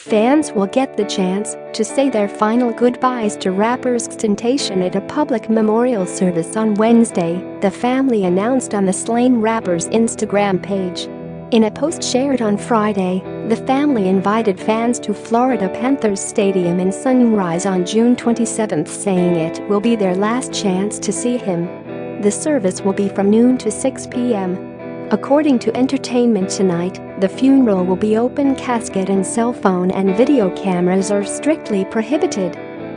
Fans will get the chance to say their final goodbyes to rapper XXXTentacion at a public memorial service on Wednesday, the family announced on the slain rapper's Instagram page. In a post shared on Friday, the family invited fans to Florida Panthers Stadium in Sunrise on June 27, saying it will be their last chance to see him. The service will be from noon to 6 p.m. According to Entertainment Tonight, the funeral will be open casket and cell phone and video cameras are strictly prohibited.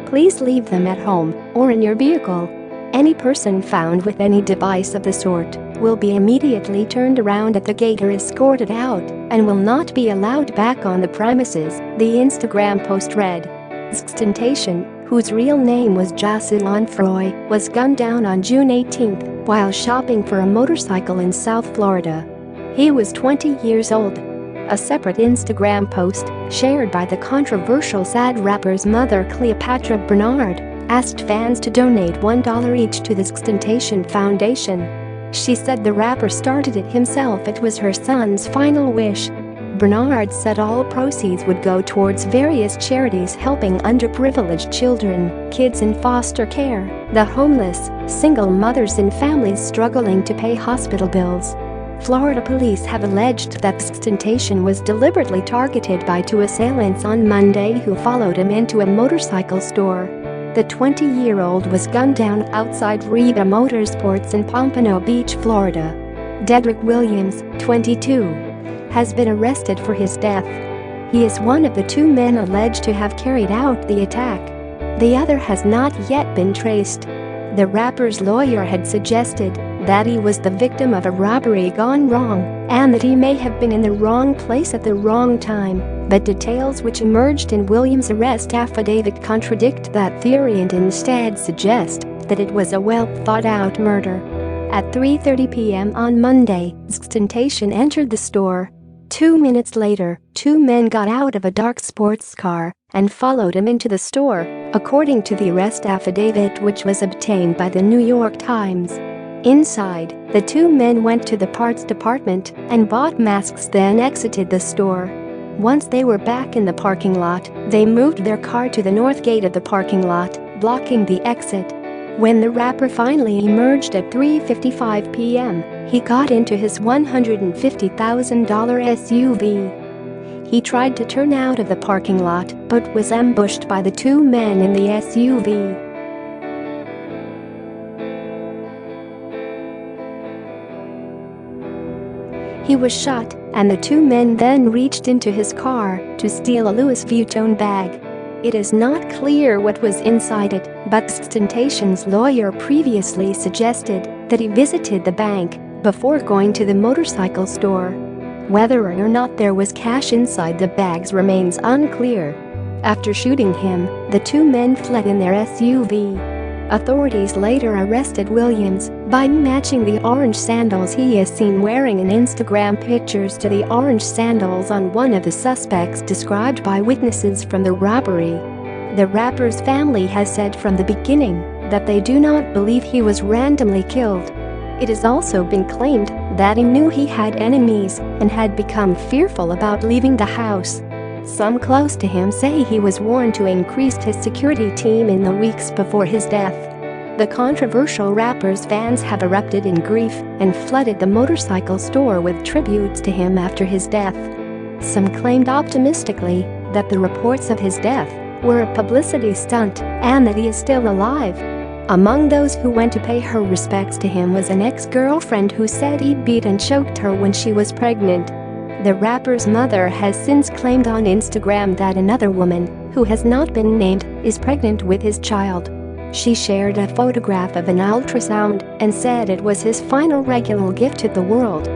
Please leave them at home or in your vehicle. Any person found with any device of the sort will be immediately turned around at the gate or escorted out and will not be allowed back on the premises, the Instagram post read. XXXTentacion, whose real name was Jocelyn Froy, was gunned down on June 18 while shopping for a motorcycle in South Florida. He was 20 years old. A separate Instagram post, shared by the controversial sad rapper's mother Cleopatra Bernard, asked fans to donate $1 each to the XXXTentacion Foundation. She said the rapper started it himself. It was her son's final wish. Bernard said all proceeds would go towards various charities helping underprivileged children, kids in foster care, the homeless, single mothers and families struggling to pay hospital bills. Florida police have alleged that XXXTentacion was deliberately targeted by two assailants on Monday who followed him into a motorcycle store. The 20-year-old was gunned down outside Reba Motorsports in Pompano Beach, Florida. Dedrick Williams, 22, has been arrested for his death. He is one of the two men alleged to have carried out the attack. The other has not yet been traced. The rapper's lawyer had suggested that he was the victim of a robbery gone wrong and that he may have been in the wrong place at the wrong time, but details which emerged in Williams' arrest affidavit contradict that theory and instead suggest that it was a well-thought-out murder. At 3:30 p.m. on Monday, XXXTentacion entered the store. 2 minutes later, two men got out of a dark sports car and followed him into the store, according to the arrest affidavit which was obtained by the New York Times. Inside, the two men went to the parts department and bought masks, then exited the store. Once they were back in the parking lot, they moved their car to the north gate of the parking lot, blocking the exit. When the rapper finally emerged at 3:55 p.m., he got into his $150,000 SUV. He tried to turn out of the parking lot but was ambushed by the two men in the SUV. He was shot, and the two men then reached into his car to steal a Louis Vuitton bag. It is not clear what was inside it, but XXXTentacion's lawyer previously suggested that he visited the bank before going to the motorcycle store. Whether or not there was cash inside the bags remains unclear. After shooting him, the two men fled in their SUV. Authorities later arrested Williams by matching the orange sandals he is seen wearing in Instagram pictures to the orange sandals on one of the suspects described by witnesses from the robbery. The rapper's family has said from the beginning that they do not believe he was randomly killed. It has also been claimed that he knew he had enemies and had become fearful about leaving the house. Some close to him say he was warned to increase his security team in the weeks before his death. The controversial rapper's fans have erupted in grief and flooded the motorcycle store with tributes to him after his death. Some claimed optimistically that the reports of his death were a publicity stunt and that he is still alive. Among those who went to pay her respects to him was an ex-girlfriend who said he beat and choked her when she was pregnant. The rapper's mother has since claimed on Instagram that another woman, who has not been named, is pregnant with his child. She shared a photograph of an ultrasound and said it was his final regular gift to the world.